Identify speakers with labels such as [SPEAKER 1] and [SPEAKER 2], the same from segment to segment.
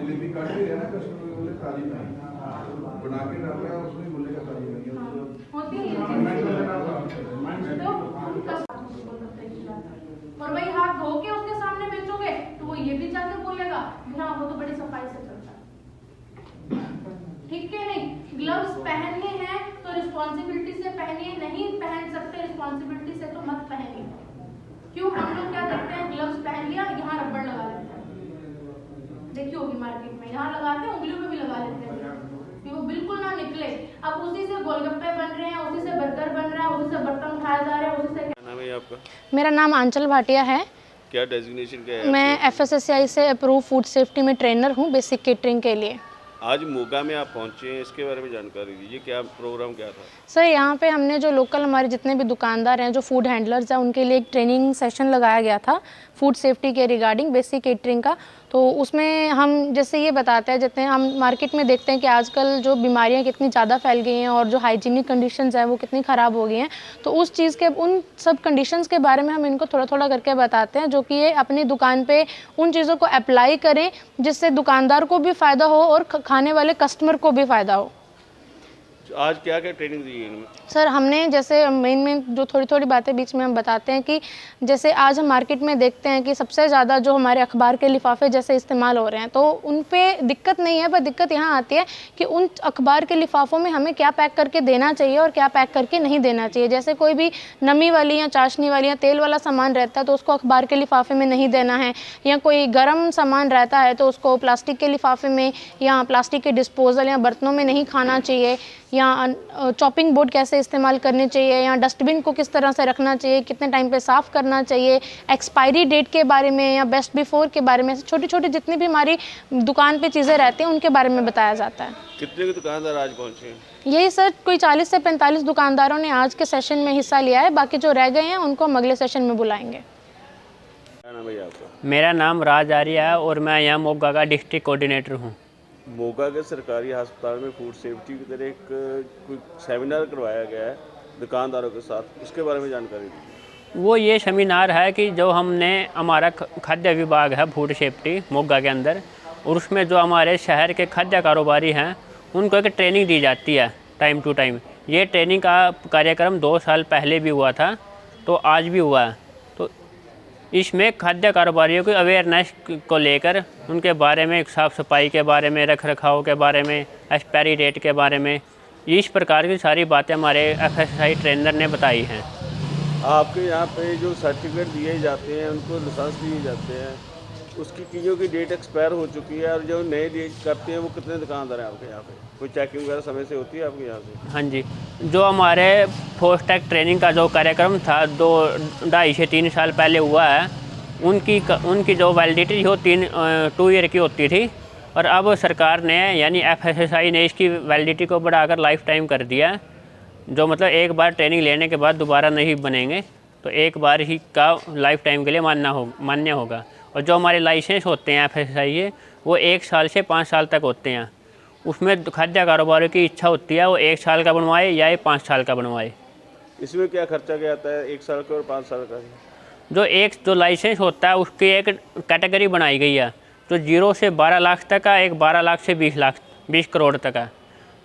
[SPEAKER 1] Delivery कर भी रहे ना कस्टमर को बोले ताजी नहीं बना के डाल रहा है उसमें बोलेगा ताजी नहीं
[SPEAKER 2] होती है और भाई हाथ धो के उसके सामने बेचोगे तो वो ये भी जाके बोलेगा हाँ वो तो बड़ी सफाई से चलता है। ठीक है नहीं, ग्लव्स पहनने हैं तो रिस्पॉन्सिबिलिटी से पहनिए, नहीं पहन सकते रिस्पॉन्सिबिलिटी से तो मत पहनिए। क्यों हम लोग क्या करते हैं, ग्लव्स पहन लिया यहाँ रबड़ लगा लेते हैं, देखी होगी मार्केट में, यहाँ लगाते हैं उंगलियों में भी लगा लेते हैं कि वो बिल्कुल ना निकले। अब उसी से गोलगप्पे बन रहे हैं, उसी से बर्गर बन रहा है, उसी से बर्तन उठाया जा रहा है, उसी से।
[SPEAKER 3] क्या नाम है आपका?
[SPEAKER 4] मेरा नाम आंचल भाटिया है।
[SPEAKER 3] क्या डेजिग्नेशन क्या है?
[SPEAKER 4] मैं FSSAI से अप्रूव फूड सेफ्टी में ट्रेनर हूँ बेसिक केटरिंग के लिए।
[SPEAKER 3] आज मोगा में आप पहुंचे हैं, इसके बारे में जानकारी दीजिए, क्या प्रोग्राम क्या था?
[SPEAKER 4] सर यहाँ पे हमने जो लोकल हमारे जितने भी दुकानदार हैं, जो फूड हैंडलर्स हैं, उनके लिए एक ट्रेनिंग सेशन लगाया गया था फूड सेफ्टी के रिगार्डिंग बेसिक केटरिंग का। तो उसमें हम जैसे ये बताते हैं, जितने हम मार्केट में देखते हैं कि आजकल जो बीमारियां कितनी ज़्यादा फैल गई हैं और जो हाइजीनिक कंडीशंस हैं वो कितनी ख़राब हो गई हैं, तो उस चीज़ के उन सब कंडीशंस के बारे में हम इनको थोड़ा थोड़ा करके बताते हैं, जो कि ये अपनी दुकान पे उन चीज़ों को अप्लाई करें जिससे दुकानदार को भी फ़ायदा हो और खाने वाले कस्टमर को भी फ़ायदा हो।
[SPEAKER 3] आज क्या क्या ट्रेनिंग दी है इनमें?
[SPEAKER 4] सर हमने जैसे मेन जो थोड़ी थोड़ी बातें बीच में हम बताते हैं कि जैसे आज हम मार्केट में देखते हैं कि सबसे ज़्यादा जो हमारे अखबार के लिफाफे जैसे इस्तेमाल हो रहे हैं, तो उन पे दिक्कत नहीं है, पर दिक्कत यहाँ आती है कि उन अखबार के लिफाफों में हमें क्या पैक करके देना चाहिए और क्या पैक करके नहीं देना चाहिए। जैसे कोई भी नमी वाली या चाशनी वाली या तेल वाला सामान रहता है तो उसको अखबार के लिफाफे में नहीं देना है, या कोई गर्म सामान रहता है तो उसको प्लास्टिक के लिफाफे में या प्लास्टिक के डिस्पोजल या बर्तनों में नहीं खाना चाहिए, या चॉपिंग बोर्ड कैसे इस्तेमाल करने चाहिए, या डस्टबिन को किस तरह से रखना चाहिए, कितने टाइम पे साफ़ करना चाहिए, एक्सपायरी डेट के बारे में या बेस्ट बिफोर के बारे में, छोटी छोटी जितनी भी हमारी दुकान पे चीज़ें रहती हैं उनके बारे में बताया जाता है।
[SPEAKER 3] कितने के दुकानदार आज पहुँचे हैं?
[SPEAKER 4] यही सर कोई 40 से 45 दुकानदारों ने आज के सेशन में हिस्सा लिया है, बाकी जो रह गए हैं उनको हम अगले सेशन में बुलाएंगे।
[SPEAKER 3] क्या नाम है आपका?
[SPEAKER 5] मेरा नाम राज आर्य है और मैं यहाँ मोगा का डिस्ट्रिक्ट कोऑर्डिनेटर हूँ।
[SPEAKER 3] मोगा के सरकारी अस्पताल में फूड सेफ्टी की तरह एक कोई सेमिनार करवाया गया है दुकानदारों के साथ, उसके बारे में जानकारी दीजिए।
[SPEAKER 5] वो ये सेमिनार है कि जो हमने हमारा खाद्य विभाग है फूड सेफ्टी मोगा के अंदर, और उसमें जो हमारे शहर के खाद्य कारोबारी हैं उनको एक ट्रेनिंग दी जाती है टाइम टू टाइम। ये ट्रेनिंग का कार्यक्रम 2 साल पहले भी हुआ था, तो आज भी हुआ है। तो इसमें खाद्य कारोबारियों की अवेयरनेस को लेकर उनके बारे में, साफ़ सफाई के बारे में, रख रखाव के बारे में, एक्सपायरी डेट के बारे में, इस प्रकार की सारी बातें हमारे FSSAI ट्रेनर ने बताई हैं।
[SPEAKER 3] आपके यहाँ पे जो सर्टिफिकेट दिए जाते हैं, उनको लाइसेंस दिए जाते हैं, उसकी चीज़ों की डेट एक्सपायर हो चुकी है, और जो नए डेट करते हैं वो कितने दुकानदार हैं आपके यहाँ पे? कोई चेकिंग वगैरह समय से होती है आपके यहाँ से?
[SPEAKER 5] हाँ जी, जो हमारे फोस्टैक ट्रेनिंग का जो कार्यक्रम था 2-2.5 से 3 साल पहले हुआ है, उनकी जो वैलिडिटी हो 2 ईयर की होती थी, और अब सरकार ने यानी FSSAI ने इसकी वैलिडिटी को बढ़ाकर लाइफ टाइम कर दिया है। जो मतलब एक बार ट्रेनिंग लेने के बाद दोबारा नहीं बनेंगे, तो एक बार ही का लाइफ टाइम के लिए मान्य होगा। और जो हमारे लाइसेंस होते हैं FSSAI के, वो 1 साल से 5 साल तक होते हैं। उसमें खाद्य कारोबारियों की इच्छा होती है वो 1 साल का बनवाए या 5 साल का बनवाए।
[SPEAKER 3] इसमें क्या खर्चा क्या आता है 1 साल का और 5 साल का?
[SPEAKER 5] जो लाइसेंस होता है उसकी एक कैटेगरी बनाई गई है, तो 0 से 12 लाख तक का, एक 12 लाख से 20 करोड़ तक है।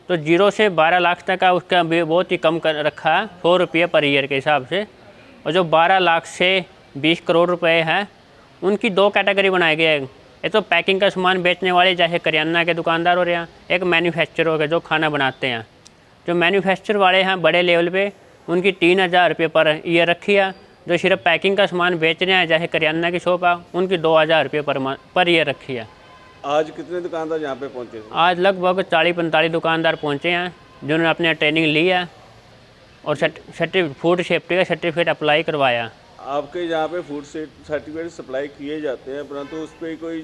[SPEAKER 5] तो 0 से 12 लाख तक का उसका बहुत ही कम कर रखा है, 100 रुपये पर ईयर के हिसाब से। और जो 12 लाख से 20 करोड़ रुपए हैं, उनकी 2 कैटेगरी बनाई गई है। ये तो पैकिंग का सामान बेचने वाले जैसे करियाना के दुकानदार हो रहे हैं, एक मैन्युफैक्चर हो गए जो खाना बनाते हैं। जो मैन्युफैक्चर वाले हैं बड़े लेवल पे, उनकी 3000 रुपये पर ईयर रखी है। जो सिर्फ पैकिंग का सामान बेच रहे हैं जैसे करियाना की शॉप है, उनकी 2000 रुपये पर ईयर रखी है।
[SPEAKER 3] आज कितने दुकानदार यहाँ पे पहुँचे थे?
[SPEAKER 5] आज लगभग 40-45 दुकानदार पहुँचे हैं जिन्होंने अपने ट्रेनिंग ली है और फूड सेफ्टी का सर्टिफिकेट अप्लाई करवाया।
[SPEAKER 3] आपके यहाँ पे फूड सर्टिफिकेट सप्लाई किए जाते हैं, परंतु उस पर कोई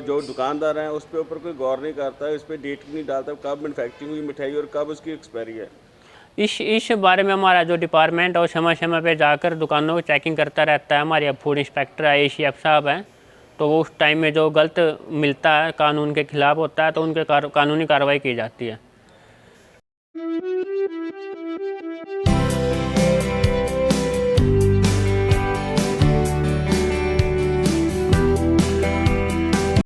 [SPEAKER 3] जो दुकानदार हैं उस पर ऊपर कोई गौर नहीं करता है, उस पर डेट नहीं डालता कब मैन्युफैक्चरिंग हुई मिठाई और कब उसकी एक्सपायरी है।
[SPEAKER 5] इस बारे में हमारा जो डिपार्टमेंट और समय समय पे जाकर दुकानों की चेकिंग करता रहता है। हमारे अब फूड इंस्पेक्टर ACF साहब हैं, तो वो उस टाइम में जो गलत मिलता है, कानून के खिलाफ होता है, तो उनके कानूनी कार्रवाई की जाती है।